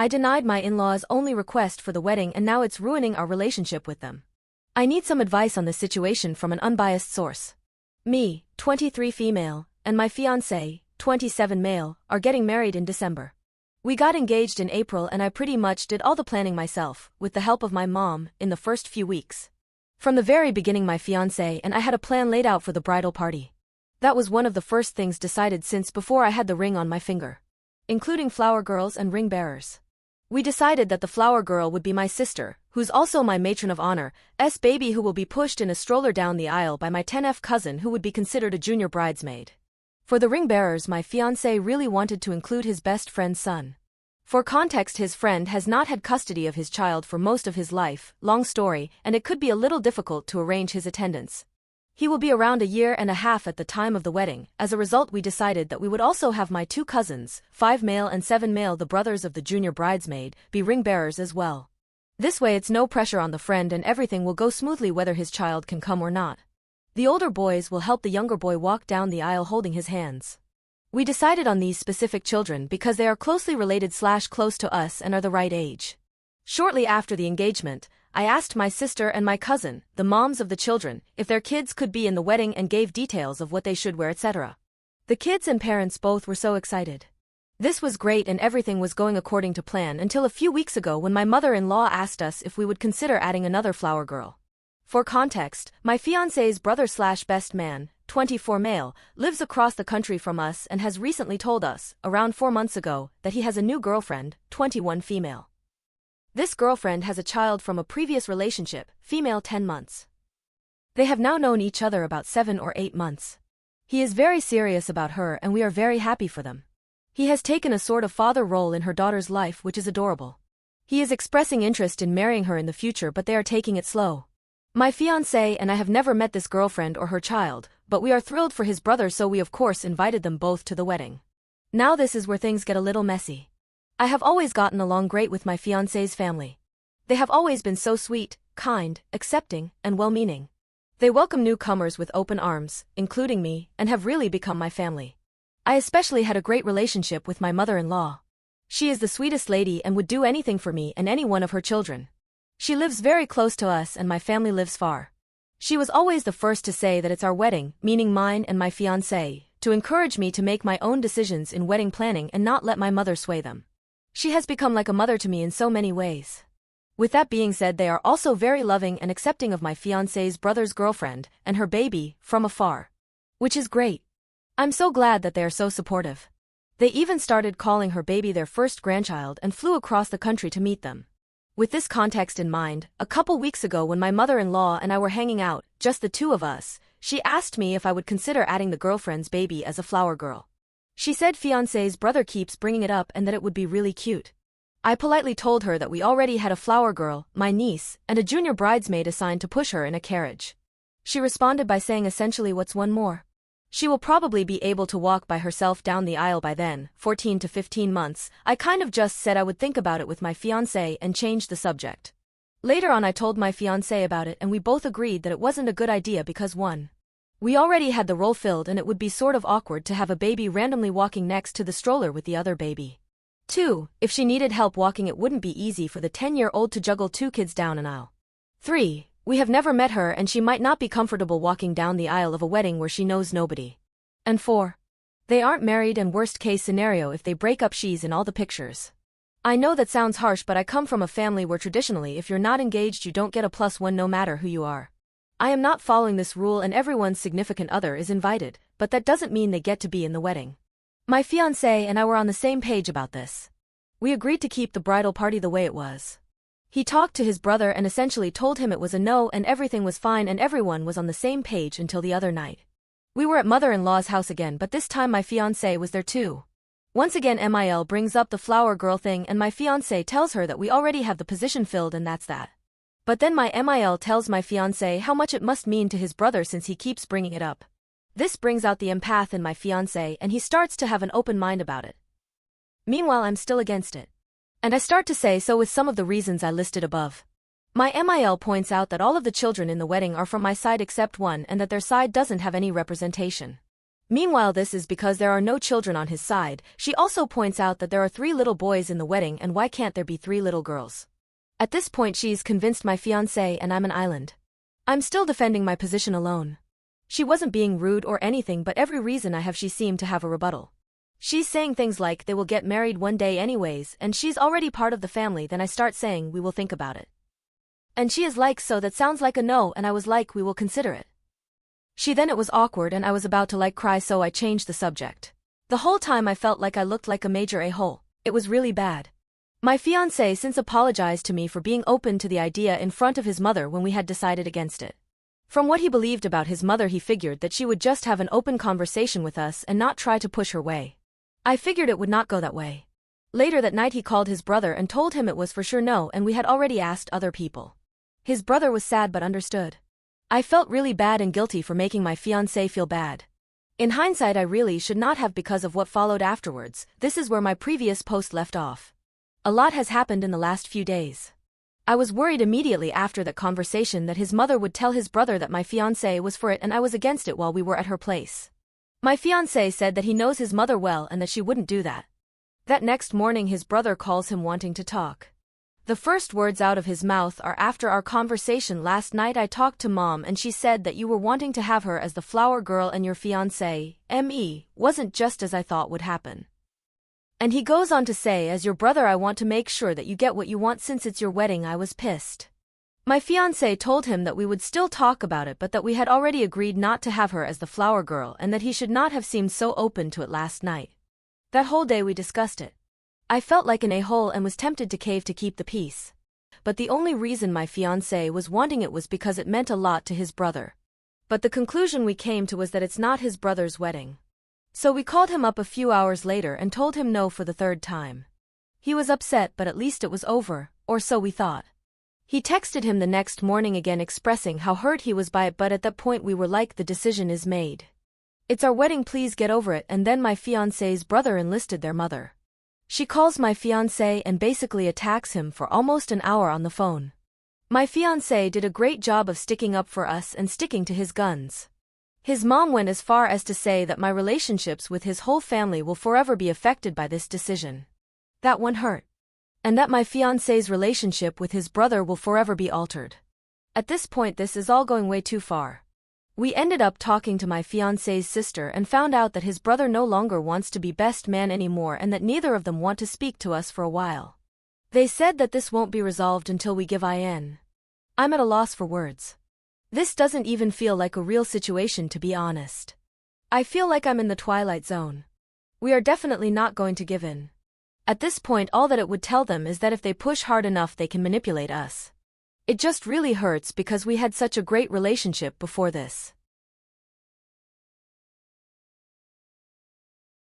I denied my in-laws' only request for the wedding and now it's ruining our relationship with them. I need some advice on this situation from an unbiased source. Me, 23 female, and my fiancé, 27 male, are getting married in December. We got engaged in April and I pretty much did all the planning myself, with the help of my mom, in the first few weeks. From the very beginning my fiancé and I had a plan laid out for the bridal party. That was one of the first things decided since before I had the ring on my finger. Including flower girls and ring bearers. We decided that the flower girl would be my sister, who's also my matron of honor, baby who will be pushed in a stroller down the aisle by my 10F cousin who would be considered a junior bridesmaid. For the ring bearers my fiancé really wanted to include his best friend's son. For context his friend has not had custody of his child for most of his life, long story, and it could be a little difficult to arrange his attendance. He will be around a year and a half at the time of the wedding. As a result we decided that we would also have my 2 cousins, 5 male and 7 male the brothers of the junior bridesmaid, be ring bearers as well. This way it's no pressure on the friend and everything will go smoothly whether his child can come or not. The older boys will help the younger boy walk down the aisle holding his hands. We decided on these specific children because they are closely related / close to us and are the right age. Shortly after the engagement, I asked my sister and my cousin, the moms of the children, if their kids could be in the wedding and gave details of what they should wear etc. The kids and parents both were so excited. This was great and everything was going according to plan until a few weeks ago when my mother-in-law asked us if we would consider adding another flower girl. For context, my fiancé's brother / best man, 24 male, lives across the country from us and has recently told us, around 4 months ago, that he has a new girlfriend, 21 female. This girlfriend has a child from a previous relationship, female 10 months. They have now known each other about 7 or 8 months. He is very serious about her and we are very happy for them. He has taken a sort of father role in her daughter's life which is adorable. He is expressing interest in marrying her in the future but they are taking it slow. My fiancé and I have never met this girlfriend or her child, but we are thrilled for his brother so we of course invited them both to the wedding. Now this is where things get a little messy. I have always gotten along great with my fiancé's family. They have always been so sweet, kind, accepting, and well-meaning. They welcome newcomers with open arms, including me, and have really become my family. I especially had a great relationship with my mother-in-law. She is the sweetest lady and would do anything for me and any one of her children. She lives very close to us and my family lives far. She was always the first to say that it's our wedding, meaning mine and my fiancé, to encourage me to make my own decisions in wedding planning and not let my mother sway them. She has become like a mother to me in so many ways. With that being said they are also very loving and accepting of my fiancé's brother's girlfriend and her baby, from afar. Which is great. I'm so glad that they are so supportive. They even started calling her baby their first grandchild and flew across the country to meet them. With this context in mind, a couple weeks ago when my mother-in-law and I were hanging out, just the 2 of us, she asked me if I would consider adding the girlfriend's baby as a flower girl. She said fiancé's brother keeps bringing it up and that it would be really cute. I politely told her that we already had a flower girl, my niece, and a junior bridesmaid assigned to push her in a carriage. She responded by saying essentially what's one more? She will probably be able to walk by herself down the aisle by then, 14 to 15 months. I kind of just said I would think about it with my fiancé and changed the subject. Later on I told my fiancé about it and we both agreed that it wasn't a good idea because 1. We already had the role filled and it would be sort of awkward to have a baby randomly walking next to the stroller with the other baby. 2. If she needed help walking it wouldn't be easy for the 10-year-old to juggle 2 kids down an aisle. 3. We have never met her and she might not be comfortable walking down the aisle of a wedding where she knows nobody. And 4. They aren't married and worst case scenario if they break up she's in all the pictures. I know that sounds harsh but I come from a family where traditionally if you're not engaged you don't get a +1 no matter who you are. I am not following this rule and everyone's significant other is invited, but that doesn't mean they get to be in the wedding. My fiancé and I were on the same page about this. We agreed to keep the bridal party the way it was. He talked to his brother and essentially told him it was a no and everything was fine and everyone was on the same page until the other night. We were at mother-in-law's house again but this time my fiancé was there too. Once again Mil brings up the flower girl thing and my fiancé tells her that we already have the position filled and that's that. But then my Mil tells my fiancé how much it must mean to his brother since he keeps bringing it up. This brings out the empath in my fiancé and he starts to have an open mind about it. Meanwhile I'm still against it. And I start to say so with some of the reasons I listed above. My Mil points out that all of the children in the wedding are from my side except one and that their side doesn't have any representation. Meanwhile, this is because there are no children on his side. She also points out that there are 3 little boys in the wedding and why can't there be 3 little girls? At this point she's convinced my fiancé and I'm an island. I'm still defending my position alone. She wasn't being rude or anything, but every reason I have she seemed to have a rebuttal. She's saying things like they will get married one day anyways and she's already part of the family. Then I start saying we will think about it. And she is like, so that sounds like a no, and I was like, we will consider it. It was awkward and I was about to cry, so I changed the subject. The whole time I felt like I looked like a major a-hole. It was really bad. My fiancé since apologized to me for being open to the idea in front of his mother when we had decided against it. From what he believed about his mother, he figured that she would just have an open conversation with us and not try to push her way. I figured it would not go that way. Later that night he called his brother and told him it was for sure no, and we had already asked other people. His brother was sad but understood. I felt really bad and guilty for making my fiancé feel bad. In hindsight, I really should not have because of what followed afterwards. This is where my previous post left off. A lot has happened in the last few days. I was worried immediately after that conversation that his mother would tell his brother that my fiancé was for it and I was against it while we were at her place. My fiancé said that he knows his mother well and that she wouldn't do that. That next morning his brother calls him wanting to talk. The first words out of his mouth are, after our conversation last night I talked to mom and she said that you were wanting to have her as the flower girl and your fiancé, wasn't just as I thought would happen. And he goes on to say, as your brother I want to make sure that you get what you want since it's your wedding. I was pissed. My fiancé told him that we would still talk about it but that we had already agreed not to have her as the flower girl and that he should not have seemed so open to it last night. That whole day we discussed it. I felt like an a-hole and was tempted to cave to keep the peace. But the only reason my fiancé was wanting it was because it meant a lot to his brother. But the conclusion we came to was that it's not his brother's wedding. So we called him up a few hours later and told him no for the 3rd time. He was upset, but at least it was over, or so we thought. He texted him the next morning again expressing how hurt he was by it, but at that point we were like, the decision is made. It's our wedding, please get over it. And then my fiancé's brother enlisted their mother. She calls my fiancé and basically attacks him for almost an hour on the phone. My fiancé did a great job of sticking up for us and sticking to his guns. His mom went as far as to say that my relationships with his whole family will forever be affected by this decision. That one hurt. And that my fiancé's relationship with his brother will forever be altered. At this point this is all going way too far. We ended up talking to my fiancé's sister and found out that his brother no longer wants to be best man anymore and that neither of them want to speak to us for a while. They said that this won't be resolved until we give IN. I'm at a loss for words. This doesn't even feel like a real situation, to be honest. I feel like I'm in the twilight zone. We are definitely not going to give in. At this point all that it would tell them is that if they push hard enough they can manipulate us. It just really hurts because we had such a great relationship before this.